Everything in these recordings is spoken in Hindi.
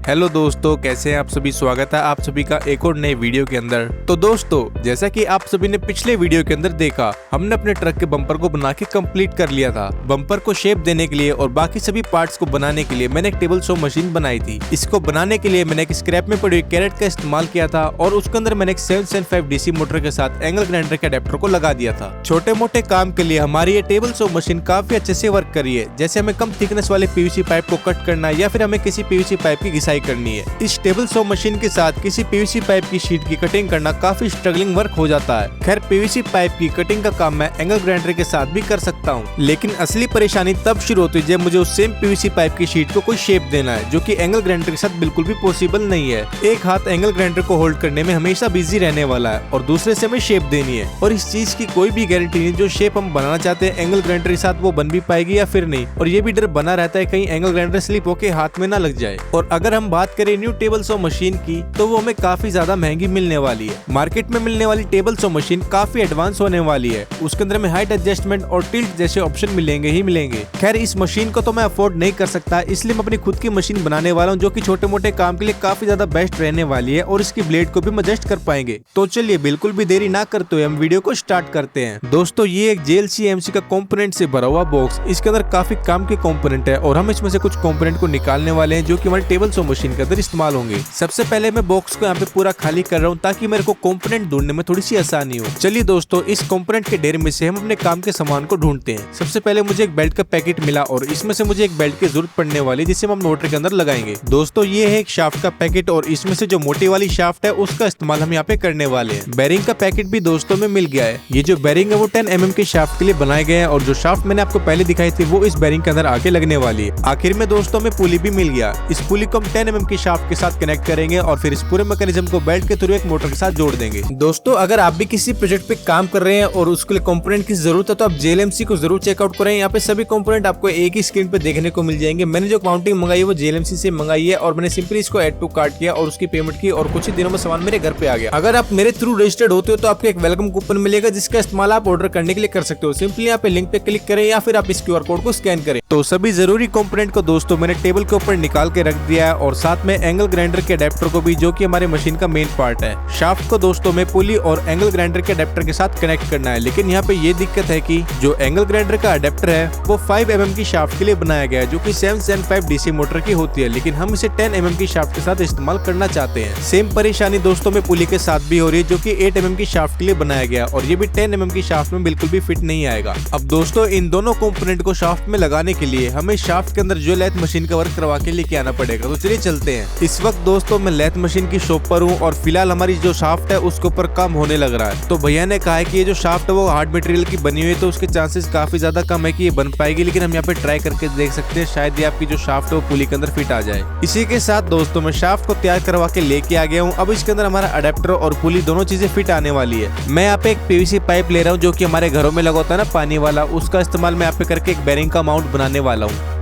हेलो दोस्तों, कैसे हैं आप सभी। स्वागत है आप सभी का एक और नए वीडियो के अंदर। तो दोस्तों, जैसा कि आप सभी ने पिछले वीडियो के अंदर देखा, हमने अपने ट्रक के बम्पर को बना के कंप्लीट कर लिया था। बम्पर को शेप देने के लिए और बाकी सभी पार्ट्स को बनाने के लिए मैंने एक टेबल सॉ मशीन बनाई थी। इसको बनाने के लिए मैंने एक स्क्रैप में पड़ी हुई कैरेट का इस्तेमाल किया था और उसके अंदर मैंने एक 775 डीसी मोटर के साथ एंगल ग्राइंडर के अडेप्टर को लगा दिया था। छोटे मोटे काम के लिए हमारी ये टेबल सॉ मशीन काफी अच्छे से वर्क करी है। जैसे हमें कम थिकनेस वाले पीवीसी पाइप को कट करना है या फिर हमें किसी पीवीसी पाइप की घिसाई करनी है। इस टेबल सॉ मशीन के साथ किसी पीवीसी पाइप की शीट की कटिंग करना काफी स्ट्रगलिंग वर्क हो जाता है। खैर, पीवीसी पाइप की कटिंग का काम मैं एंगल ग्राइंडर के साथ भी कर सकता हूँ, लेकिन असली परेशानी तब शुरू होती है जब मुझे उस सेम पीवीसी पाइप की शीट को कोई शेप देना है, जो कि एंगल ग्राइंडर के साथ बिल्कुल भी पॉसिबल नहीं है। एक हाथ एंगल ग्राइंडर को होल्ड करने में हमेशा बिजी रहने वाला है और दूसरे से हमें शेप देनी है, और इस चीज की कोई भी गारंटी नहीं जो शेप हम बनाना चाहते हैं एंगल ग्राइंडर के साथ वो बन भी पाएगी या फिर नहीं। और ये भी डर बना रहता है कहीं एंगल ग्राइंडर स्लिप होके हाथ में ना लग जाए। और अगर हम बात करें न्यू टेबल सॉ मशीन की, तो वो हमें काफी ज्यादा महंगी मिलने वाली है। मार्केट में मिलने वाली टेबल सॉ मशीन काफी एडवांस होने वाली है। उसके अंदर में हाइट एडजस्टमेंट और टिल्ट जैसे ऑप्शन मिलेंगे ही मिलेंगे। खैर, इस मशीन को तो मैं अफोर्ड नहीं कर सकता, इसलिए मैं अपनी खुद की मशीन बनाने वाला हूँ जो कि छोटे मोटे काम के लिए काफी ज्यादा बेस्ट रहने वाली है और इसकी ब्लेड को भी हम एडजस्ट कर पाएंगे। तो चलिए बिल्कुल भी देरी ना करते हुए हम वीडियो को स्टार्ट करते हैं। दोस्तों, ये एक JLC MC का कंपोनेंट से भरा हुआ बॉक्स, इसके अंदर काफी काम के कंपोनेंट है और हम इसमें से कुछ कंपोनेंट को निकालने वाले हैं जो कि हमारी टेबल सॉ मशीन के अंदर इस्तेमाल होंगे। सबसे पहले मैं बॉक्स को यहाँ पे पूरा खाली कर रहा हूँ ताकि मेरे को कंपोनेंट ढूंढने में थोड़ी सी आसानी हो। चलिए दोस्तों, इस कंपोनेंट के ढेर में से हम अपने काम के सामान को ढूंढते हैं। सबसे पहले मुझे एक बेल्ट का पैकेट मिला और इसमें से मुझे एक बेल्ट की जरूरत पड़ने वाली जिसे हम मोटर के अंदर लगाएंगे। दोस्तों, ये है एक शाफ्ट का पैकेट और इसमें से जो मोटी वाली शाफ्ट है उसका इस्तेमाल हम यहाँ पे करने वाले हैं। बेरिंग का पैकेट भी दोस्तों में मिल गया है। ये जो बेरिंग है वो 10 mm के शाफ्ट के लिए बनाए गए हैं और जो शाफ्ट मैंने आपको पहले दिखाई थी वो इस बेरिंग के अंदर आके लगने वाली है। आखिर में दोस्तों में पुली भी मिल गया। इस पुली को हम 10 mm की शाफ्ट के साथ कनेक्ट करेंगे और फिर इस पूरे मैकेनिज्म को बेल्ट के थ्रू एक मोटर के साथ जोड़ देंगे। दोस्तों, अगर आप भी किसी प्रोजेक्ट पे काम कर रहे हैं और उसके लिए कंपोनेंट की जरूरत है तो आप JLMC को जरूर चेकआउट करें। यहाँ पे सभी कंपोनेंट आपको एक ही स्क्रीन पे देखने को मिल जाएंगे। मैंने जो माउंटिंग मंगाई है वो JLMC से मंगाई है और मैंने सिंपली इसको ऐड टू कार्ट किया और उसकी पेमेंट की और कुछ ही दिनों में सामान मेरे घर पे आ गया। अगर आप मेरे थ्रू रजिस्टर्ड होते हो तो आपको एक वेलकम कूपन मिलेगा जिसका इस्तेमाल आप ऑर्डर करने के लिए कर सकते हो। सिंपली यहाँ पे लिंक पे क्लिक करें या फिर आप इस QR कोड को स्कैन करें। तो सभी जरूरी कंपोनेंट को दोस्तों मैंने टेबल के ऊपर निकाल के रख दिया है और साथ में एंगल ग्राइंडर के अडेप्टर को भी, जो कि हमारे मशीन का मेन पार्ट है। शाफ्ट को दोस्तों में पुली और एंगल ग्राइंडर के अडेप्टर के साथ कनेक्ट करना है, लेकिन यहाँ पे ये दिक्कत है कि जो एंगल ग्राइंडर का अडेप्टर है वो 5 mm की शाफ्ट के लिए बनाया गया है जो कि 775 डीसी मोटर की होती है, लेकिन हम इसे 10 mm की शाफ्ट के साथ इस्तेमाल करना चाहते हैं। सेम परेशानी दोस्तों में पुली के साथ भी हो रही है जो कि 8 mm की शाफ्ट के लिए बनाया गया और ये भी 10 mm की शाफ्ट में बिल्कुल भी फिट नहीं आएगा। अब दोस्तों, इन दोनों कंपोनेंट को शाफ्ट में लगाने के लिए हमें शाफ्ट के अंदर जो लेथ मशीन का वर्क करवा के लेके आना पड़ेगा। तो चलिए चलते हैं। इस वक्त दोस्तों मैं लेथ मशीन की शॉप पर हूँ और फिलहाल हमारी जो शाफ्ट है उसके ऊपर काम होने लग रहा है। तो भैया ने कहा है कि ये जो शाफ्ट है वो हार्ड मटेरियल की बनी हुई है तो उसके चांसेस काफी ज्यादा कम है कि ये बन पाएगी, लेकिन हम यहाँ पे ट्राई करके देख सकते हैं, शायद ये आपकी जो शाफ्ट है वो पुली के अंदर फिट आ जाए। इसी के साथ दोस्तों मैं शाफ्ट को तैयार करवा के लेके आ गया हूँ। अब इसके अंदर हमारा अडेप्टर और पुली दोनों चीजें फिट आने वाली है। मैं यहाँ पे एक PVC पाइप ले रहा हूँ जो कि हमारे घरों में लगा होता है ना पानी वाला, उसका इस्तेमाल मैं यहाँ पे करके एक बेरिंग का माउंट बनाने वाला हूँ।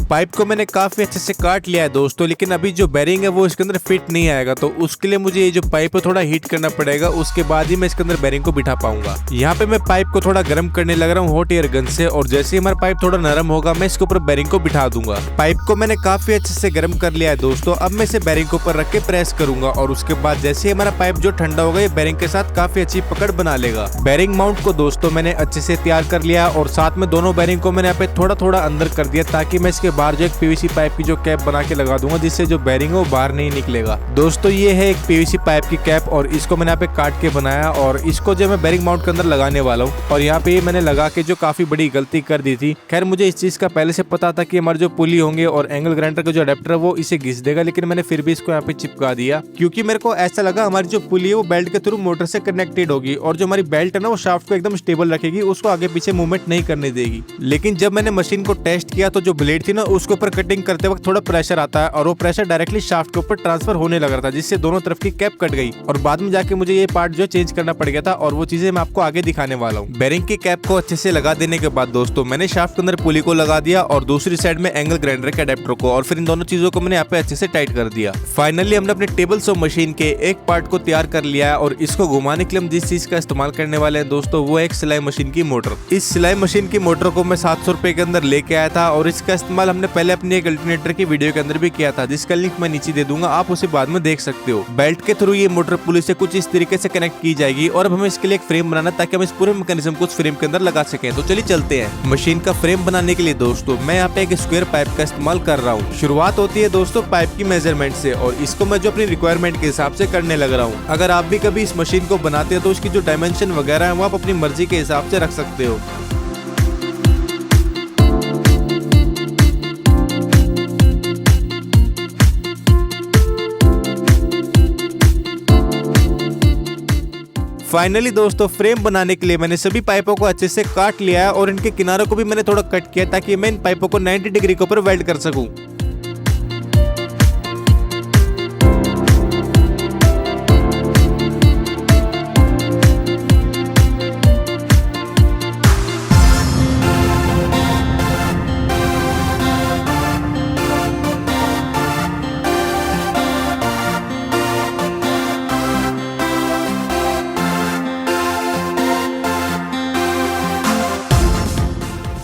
पाइप को मैंने काफी अच्छे से काट लिया है दोस्तों, लेकिन अभी जो बेरिंग है वो इसके अंदर फिट नहीं आएगा, तो उसके लिए मुझे ये जो पाइप है थोड़ा हीट करना पड़ेगा, उसके बाद ही मैं इसके अंदर बेरिंग को बिठा पाऊंगा। यहाँ पे मैं पाइप को थोड़ा गर्म करने लग रहा हूँ हॉट एयर गन से और जैसे ही हमारा पाइप थोड़ा नरम होगा मैं इसके ऊपर बेरिंग को बिठा दूंगा। पाइप को मैंने काफी अच्छे से गर्म कर लिया है दोस्तों। अब मैं इसे बेरिंग के ऊपर रख के प्रेस करूंगा और उसके बाद जैसे ही हमारा पाइप जो ठंडा होगा ये बेरिंग के साथ काफी अच्छी पकड़ बना लेगा। बेरिंग माउंट को दोस्तों मैंने अच्छे से तैयार कर लिया और साथ में दोनों बेरिंग को मैंने यहाँ पे थोड़ा थोड़ा अंदर कर दिया ताकि मैं इसके बाहर जो एक PVC पाइप की जो कैप बना के लगा दूंगा जिससे जो बेरिंग है वो बाहर नहीं निकलेगा। दोस्तों, ये है एक PVC पाइप की कैप और इसको मैंने यहाँ पे काट के बनाया और इसको जो मैं बेरिंग माउंट के अंदर लगाने वाला हूँ। और यहाँ पे मैंने लगा के जो काफी बड़ी गलती कर दी थी। खैर, मुझे इस चीज का पहले से पता था कि हमारे जो पुली होंगे और एंगल ग्राइंडर का जो अडेप्टर है वो इसे घिस देगा, लेकिन मैंने फिर भी इसको यहाँ पे चिपका दिया क्योंकि मेरे को ऐसा लगा हमारी जो पुली है वो बेल्ट के थ्रू मोटर से कनेक्टेड होगी और जो हमारी बेल्ट है ना वो शाफ्ट को एकदम स्टेबल रखेगी, उसको आगे पीछे मूवमेंट नहीं करने देगी। लेकिन जब मैंने मशीन को टेस्ट किया तो जो ब्लेड थी ना उसके ऊपर कटिंग करते वक्त थोड़ा प्रेशर आता है और वो प्रेशर डायरेक्टली शाफ्ट के ऊपर ट्रांसफर होने लग रहा था, जिससे दोनों तरफ की कैप कट गई और बाद में जाके मुझे ये पार्ट जो चेंज करना पड़ गया था और वो चीजें मैं आपको आगे दिखाने वाला हूँ। बेरिंग की कैप को अच्छे से लगा देने के बाद दोस्तों मैंने शाफ्ट के अंदर पुली को लगा दिया और दूसरी साइड में एंगल ग्राइंडर के अडेप्टर को, और फिर इन दोनों चीजों को मैंने यहाँ पे अच्छे से टाइट कर दिया। फाइनली हमने अपने टेबल सॉ मशीन के एक पार्ट को तैयार कर लिया है और इसको घुमाने के लिए हम जिस चीज का इस्तेमाल करने वाले हैं दोस्तों वो है एक सिलाई मशीन की मोटर। इस सिलाई मशीन की मोटर को मैं 700 रुपए के अंदर लेके आया था और इसका इस्तेमाल हमने पहले अपनी एक अल्टरनेटर की वीडियो के अंदर भी किया था, जिसका लिंक मैं नीचे दे दूंगा, आप उसे बाद में देख सकते हो। बेल्ट के थ्रू ये मोटर पुली से कुछ इस तरीके से कनेक्ट की जाएगी और अब हमें इसके लिए एक फ्रेम बनाना ताकि हम इस पूरे मैकेनिज्म को उस फ्रेम के अंदर लगा सकें। तो चलिए चलते हैं। मशीन का फ्रेम बनाने के लिए दोस्तों मैं यहाँ पे एक स्क्वायर पाइप का इस्तेमाल कर रहा हूँ। शुरुआत होती है दोस्तों पाइप की मेजरमेंट से और इसको मैं जो अपनी रिक्वायरमेंट के हिसाब से करने लग रहा हूँ। अगर आप भी कभी इस मशीन को बनाते हैं तो उसकी जो डायमेंशन वगैरह है वो आप अपनी मर्जी के हिसाब से रख सकते हो। फाइनली दोस्तों फ्रेम बनाने के लिए मैंने सभी पाइपों को अच्छे से काट लिया है और इनके किनारों को भी मैंने थोड़ा कट किया ताकि मैं इन पाइपों को 90 डिग्री के ऊपर वेल्ड कर सकूं।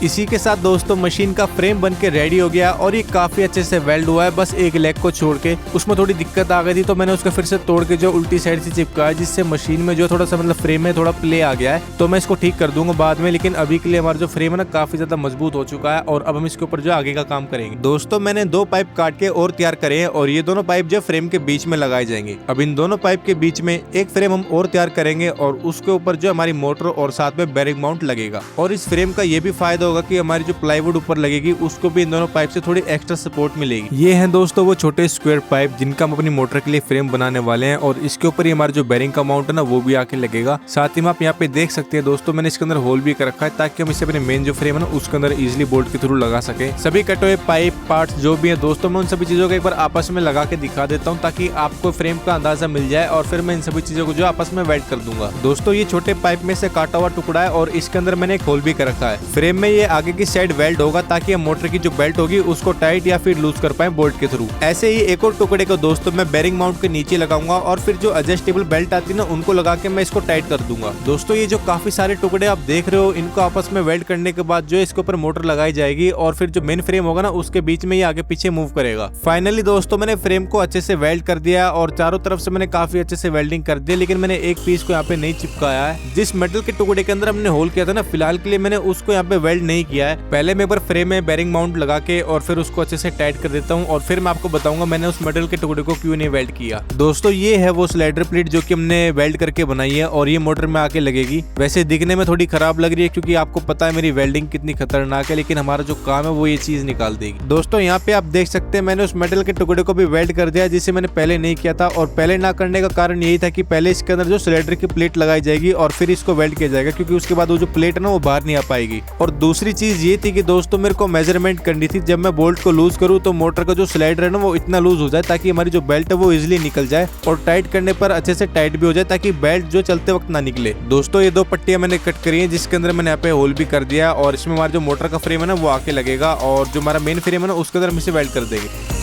इसी के साथ दोस्तों मशीन का फ्रेम बन के रेडी हो गया और ये काफी अच्छे से वेल्ड हुआ है, बस एक लेग को छोड़ के। उसमें थोड़ी दिक्कत आ गई थी तो मैंने उसको फिर से तोड़ के जो उल्टी साइड से चिपकाया, जिससे मशीन में जो थोड़ा सा मतलब फ्रेम में थोड़ा प्ले आ गया है, तो मैं इसको ठीक कर दूंगा बाद में। लेकिन अभी के लिए हमारा जो फ्रेम है ना काफी ज्यादा मजबूत हो चुका है और अब हम इसके ऊपर जो आगे का काम करेंगे। दोस्तों मैंने 2 पाइप काट के और तैयार करे हैं और ये दोनों पाइप जो फ्रेम के बीच में लगाए जाएंगे। अब इन दोनों पाइप के बीच में एक फ्रेम हम और तैयार करेंगे और उसके ऊपर जो हमारी मोटर और साथ में बेरिंग माउंट लगेगा। और इस फ्रेम का ये भी फायदा होगा कि हमारी जो प्लाईवुड ऊपर लगेगी उसको भी इन दोनों पाइप से थोड़ी एक्स्ट्रा सपोर्ट मिलेगी। ये हैं दोस्तों वो छोटे स्क्वायर पाइप जिनका हम अपनी मोटर के लिए फ्रेम बनाने वाले हैं और इसके ऊपर ही हमारा जो बेरिंग का माउंट है ना वो भी आके लगेगा। साथ ही में आप यहाँ पे देख सकते हैं दोस्तों मैंने इसके अंदर होल भी कर रखा है ताकि हम इसे अपने मेन जो फ्रेम है ना उसके अंदर इजिली बोल्ट के थ्रू लगा सके। सभी कटे हुए पाइप पार्ट्स जो भी है दोस्तों मैं उन सभी चीजों को एक बार आपस में लगा के दिखा देता हूँ ताकि आपको फ्रेम का अंदाजा मिल जाए और फिर मैं इन सभी चीजों को जो आपस में वेल्ड कर दूंगा। दोस्तों ये छोटे पाइप में से काटा हुआ टुकड़ा है और इसके अंदर मैंने एक होल भी कर रखा है। फ्रेम में ये आगे की साइड वेल्ड होगा ताकि हम मोटर की जो बेल्ट होगी उसको टाइट या फिर लूज कर पाए बोल्ट के थ्रू। ऐसे ही एक और टुकड़े को दोस्तों मैं बेरिंग माउंट के नीचे लगाऊंगा और फिर जो एडजस्टेबल बेल्ट आती है ना उनको लगा के मैं इसको टाइट कर दूंगा। दोस्तों ये जो काफी सारे टुकड़े आप देख रहे हो इनको आपस में वेल्ड करने के बाद जो इसके ऊपर मोटर लगाई जाएगी और फिर जो मेन फ्रेम होगा ना उसके बीच में ये आगे पीछे मूव करेगा। फाइनली दोस्तों मैंने फ्रेम को अच्छे से वेल्ड कर दिया और चारों तरफ से मैंने काफी अच्छे से वेल्डिंग कर दिया, लेकिन मैंने एक पीस को यहाँ पे नहीं चिपकाया है। जिस मेटल के टुकड़े के अंदर हमने होल किया था ना फिलहाल के लिए मैंने उसको यहाँ पे वेल्ड नहीं किया है। पहले मैं एक बार फ्रेम में बेरिंग माउंट लगा के और फिर उसको अच्छे से टाइट कर देता हूँ और फिर मैं आपको बताऊंगा मैंने उस मेटल के टुकड़े को क्यों नहीं वेल्ड किया। दोस्तों ये है वो स्लाइडर प्लेट जो कि हमने वेल्ड करके बनाई है और ये मोटर में आके लगेगी। वैसे दिखने में थोड़ी खराब लग रही है क्योंकि आपको पता है मेरी वेल्डिंग कितनी खतरनाक है, लेकिन हमारा जो काम है वो ये चीज निकाल देगी। दोस्तों यहाँ पे आप देख सकते हैं मैंने उस मेटल के टुकड़े को भी वेल्ड कर दिया जिसे मैंने पहले नहीं किया था। और पहले ना करने का कारण यही था कि पहले इसके अंदर जो स्लाइडर की प्लेट लगाई जाएगी और फिर इसको वेल्ड किया जाएगा, क्योंकि उसके बाद वो जो प्लेट है ना वो बाहर नहीं आ पाएगी। और दूसरी चीज ये थी कि दोस्तों मेरे को मेजरमेंट करनी थी जब मैं बोल्ट को लूज करूँ तो मोटर का जो स्लाइडर है ना वो इतना लूज हो जाए ताकि हमारी जो बेल्ट है वो इजिली निकल जाए और टाइट करने पर अच्छे से टाइट भी हो जाए ताकि बेल्ट जो चलते वक्त ना निकले। दोस्तों ये 2 पट्टियां मैंने कट करी हैं जिसके अंदर मैंने यहाँ पे होल भी कर दिया और इसमें हमारा जो मोटर का फ्रेम है ना वो आके लगेगा और जो हमारा मेन फ्रेम है ना उसके अंदर हम इसे वेल्ड कर देंगे।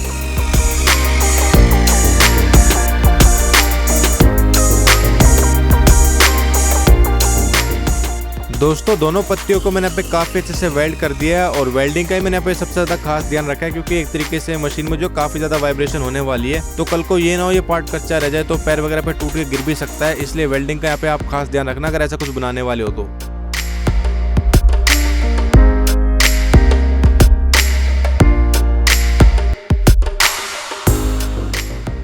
दोस्तों दोनों पत्तियों को मैंने यहाँ पे काफी अच्छे से वेल्ड कर दिया है और वेल्डिंग का ही मैंने यहाँ पे सबसे ज्यादा खास ध्यान रखा है क्योंकि एक तरीके से मशीन में जो काफी ज्यादा वाइब्रेशन होने वाली है तो कल को ये ना हो ये पार्ट कच्चा रह जाए तो पैर वगैरह पे टूट के गिर भी सकता है, इसलिए वेल्डिंग का यहाँ पे आप खास ध्यान रखना अगर ऐसा कुछ बनाने वाले हो तो।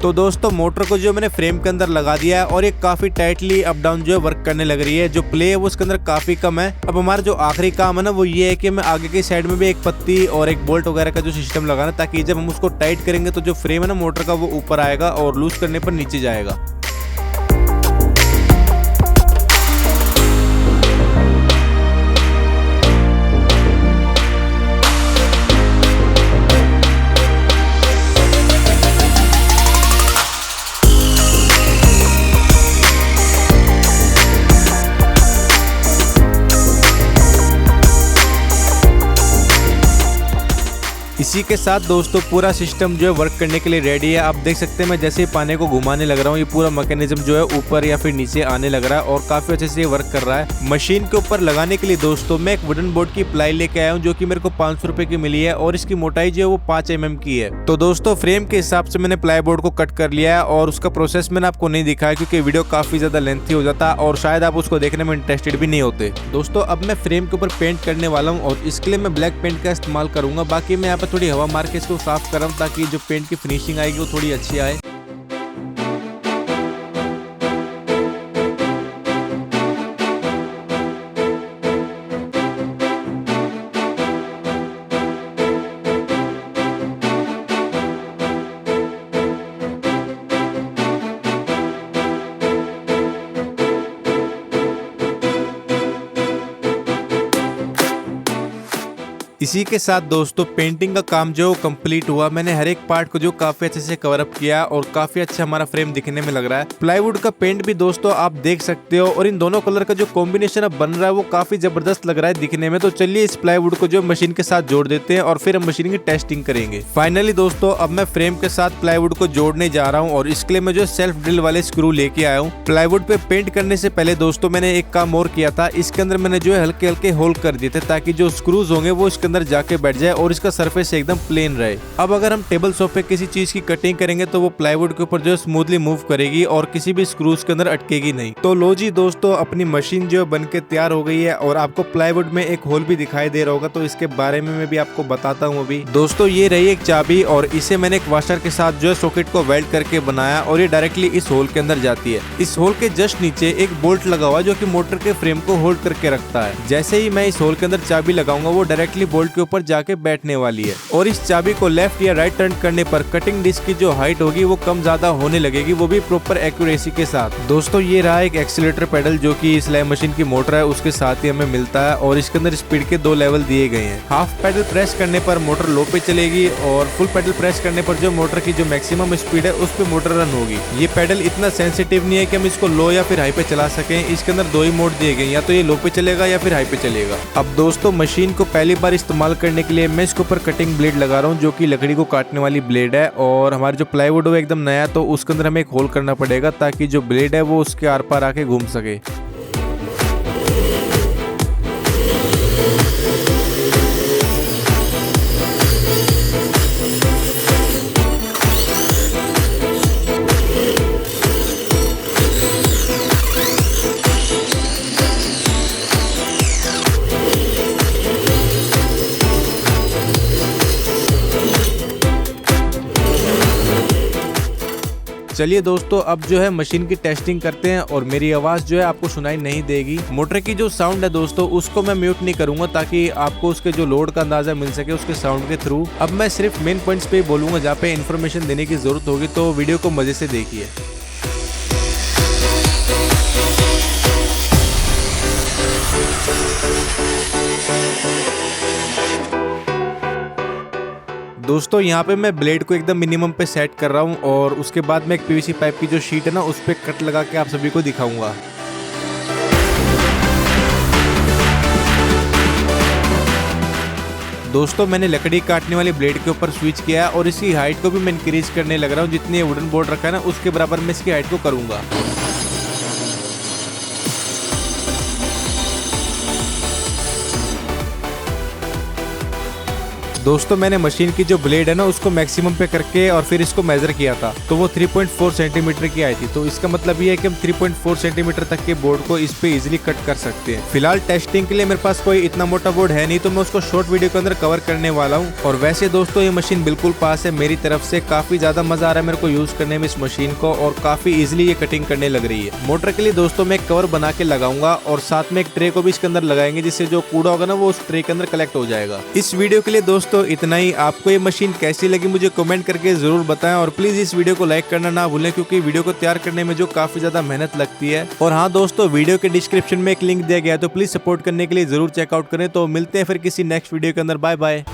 तो दोस्तों मोटर को जो मैंने फ्रेम के अंदर लगा दिया है और ये काफी टाइटली अप डाउन जो है वर्क करने लग रही है। जो प्ले है वो उसके अंदर काफी कम है। अब हमारा जो आखिरी काम है ना वो ये है कि मैं आगे की साइड में भी एक पत्ती और एक बोल्ट वगैरह का जो सिस्टम लगाना ताकि जब हम उसको टाइट करेंगे तो जो फ्रेम है ना मोटर का वो ऊपर आएगा और लूज करने पर नीचे जाएगा। इसी के साथ दोस्तों पूरा सिस्टम जो है वर्क करने के लिए रेडी है। आप देख सकते हैं मैं जैसे ही पाने को घुमाने लग रहा हूँ ये पूरा मैकेनिज्म जो है ऊपर या फिर नीचे आने लग रहा है और काफी अच्छे से वर्क कर रहा है। मशीन के ऊपर लगाने के लिए दोस्तों मैं एक वुडन बोर्ड की प्लाई लेके आया हूँ जो कि मेरे को 500 रुपए की मिली है और इसकी मोटाई जो है वो 5 mm की है। तो दोस्तों फ्रेम के हिसाब से मैंने प्लाई बोर्ड को कट कर लिया है और उसका प्रोसेस मैंने आपको नहीं दिखाया क्योंकि वीडियो काफी ज्यादा लेंथी हो जाता और शायद आप उसको देखने में इंटरेस्टेड भी नहीं होते। दोस्तों अब मैं फ्रेम के ऊपर पेंट करने वाला हूँ और इसके लिए मैं ब्लैक पेंट का इस्तेमाल करूंगा। बाकी मैं यहाँ पे थोड़ी हवा मार के इसको साफ कर रहा हूँ ताकि जो पेंट की फिनिशिंग आएगी वो थोड़ी अच्छी आए। इसी के साथ दोस्तों पेंटिंग का काम जो कंप्लीट हुआ। मैंने हर एक पार्ट को जो काफी अच्छे से कवर अप किया और काफी अच्छा हमारा फ्रेम दिखने में लग रहा है। प्लाईवुड का पेंट भी दोस्तों आप देख सकते हो और इन दोनों कलर का जो कॉम्बिनेशन अब बन रहा है वो काफी जबरदस्त लग रहा है दिखने में। तो चलिए इस प्लाईवुड को जो मशीन के साथ जोड़ देते हैं और फिर हम मशीन की टेस्टिंग करेंगे। फाइनली दोस्तों अब मैं फ्रेम के साथ प्लाईवुड को जोड़ने जा रहा हूँ और इसके लिए मैं जो सेल्फ ड्रिल वाले स्क्रू लेके आया हूँ। प्लाईवुड पे पेंट करने से पहले दोस्तों मैंने एक काम और किया था, इसके अंदर मैंने जो है हल्के हल्के होल कर दिए थे ताकि जो स्क्रूज होंगे वो इसके अंदर जाके बैठ जाए और इसका सरफेस एकदम प्लेन रहे। अब अगर हम टेबल सॉप पे किसी चीज की कटिंग करेंगे तो वो प्लाईवुड के ऊपर जो स्मूथली मूव करेगी और किसी भी स्क्रूज के अंदर अटकेगी नहीं। तो लो जी दोस्तों अपनी मशीन जो बन के तैयार हो गई है और आपको प्लाईवुड में एक होल भी दिखाई दे रहा होगा तो इसके बारे में मैं भी आपको बताता हूँ। अभी दोस्तों ये रही एक चाबी और इसे मैंने एक वाशर के साथ जो है सॉकेट को वेल्ड करके बनाया और ये डायरेक्टली इस होल के अंदर जाती है। इस होल के जस्ट नीचे एक बोल्ट लगा हुआ जो कि मोटर के फ्रेम को होल्ड करके रखता है। जैसे ही मैं इस होल के अंदर चाबी लगाऊंगा वो डायरेक्टली बोल्ट के ऊपर जाके बैठने वाली है और इस चाबी को लेफ्ट या राइट टर्न करने पर कटिंग डिस्क की जो हाइट होगी वो कम ज्यादा होने लगेगी, वो भी प्रॉपर एक्यूरेसी के साथ। दोस्तों ये रहा एक एक्सीलेटर पेडल जो कि इस स्लैब मशीन की मोटर है उसके साथ ही हमें मिलता है और इसके अंदर स्पीड के 2 लेवल दिए गए हैं। हाफ पेडल प्रेस करने पर मोटर लो पे चलेगी और फुल पेडल प्रेस करने पर जो मोटर की जो मैक्सिमम स्पीड है उस पे मोटर रन होगी। ये पेडल इतना सेंसिटिव नहीं है कि हम इसको लो या फिर हाई पे चला सकें। इसके अंदर 2 ही मोड दिए गए, या तो ये लो पे चलेगा या फिर हाई पे चलेगा। अब दोस्तों मशीन को पहली बार इस्तेमाल करने के लिए मैं इसके ऊपर कटिंग ब्लेड लगा रहा हूँ जो कि लकड़ी को काटने वाली ब्लेड है और हमारे जो प्लाईवुड है एकदम नया तो उसके अंदर हमें एक होल करना पड़ेगा ताकि जो ब्लेड है वो उसके आर पार आके घूम सके। चलिए दोस्तों अब जो है मशीन की टेस्टिंग करते हैं और मेरी आवाज जो है आपको सुनाई नहीं देगी। मोटर की जो साउंड है दोस्तों उसको मैं म्यूट नहीं करूंगा ताकि आपको उसके जो लोड का अंदाजा मिल सके उसके साउंड के थ्रू। अब मैं सिर्फ मेन पॉइंट्स पे ही बोलूंगा जहाँ पे इन्फॉर्मेशन देने की जरूरत होगी, तो वीडियो को मजे से देखिए। दोस्तों यहाँ पे मैं ब्लेड को एकदम मिनिमम पे सेट कर रहा हूँ और उसके बाद मैं एक पीवीसी पाइप की जो शीट है ना उस पे कट लगा के आप सभी को दिखाऊंगा। दोस्तों मैंने लकड़ी काटने वाली ब्लेड के ऊपर स्विच किया है और इसकी हाइट को भी मैं इंक्रीज करने लग रहा हूँ। जितनी वुडन बोर्ड रखा है ना उसके बराबर मैं इसकी हाइट को करूंगा। दोस्तों मैंने मशीन की जो ब्लेड है ना उसको मैक्सिमम पे करके और फिर इसको मेजर किया था तो वो 3.4 सेंटीमीटर की आई थी। तो इसका मतलब ये है कि हम 3.4 सेंटीमीटर तक के बोर्ड को इस पे इजीली कट कर सकते हैं। फिलहाल टेस्टिंग के लिए मेरे पास कोई इतना मोटा बोर्ड है नहीं तो मैं उसको शॉर्ट वीडियो के अंदर कवर करने वाला हूँ। और वैसे दोस्तों ये मशीन बिल्कुल पास है मेरी तरफ से। काफी ज्यादा मजा आ रहा है मेरे को यूज करने में इस मशीन को और काफी इजिली ये कटिंग करने लग रही है। मोटर के लिए दोस्तों मैं एक कवर बना के लगाऊंगा और साथ में एक ट्रे को भी इसके अंदर लगाएंगे जिससे जो कूड़ा होगा ना वो उस ट्रे के अंदर कलेक्ट हो जाएगा। इस वीडियो के लिए दोस्तों इतना ही। आपको ये मशीन कैसी लगी मुझे कमेंट करके जरूर बताएं और प्लीज इस वीडियो को लाइक करना ना भूलें क्योंकि वीडियो को तैयार करने में जो काफी ज्यादा मेहनत लगती है। और हाँ दोस्तों वीडियो के डिस्क्रिप्शन में एक लिंक दिया गया है तो प्लीज सपोर्ट करने के लिए जरूर चेकआउट करें। तो मिलते हैं फिर किसी नेक्स्ट वीडियो के अंदर। Bye bye.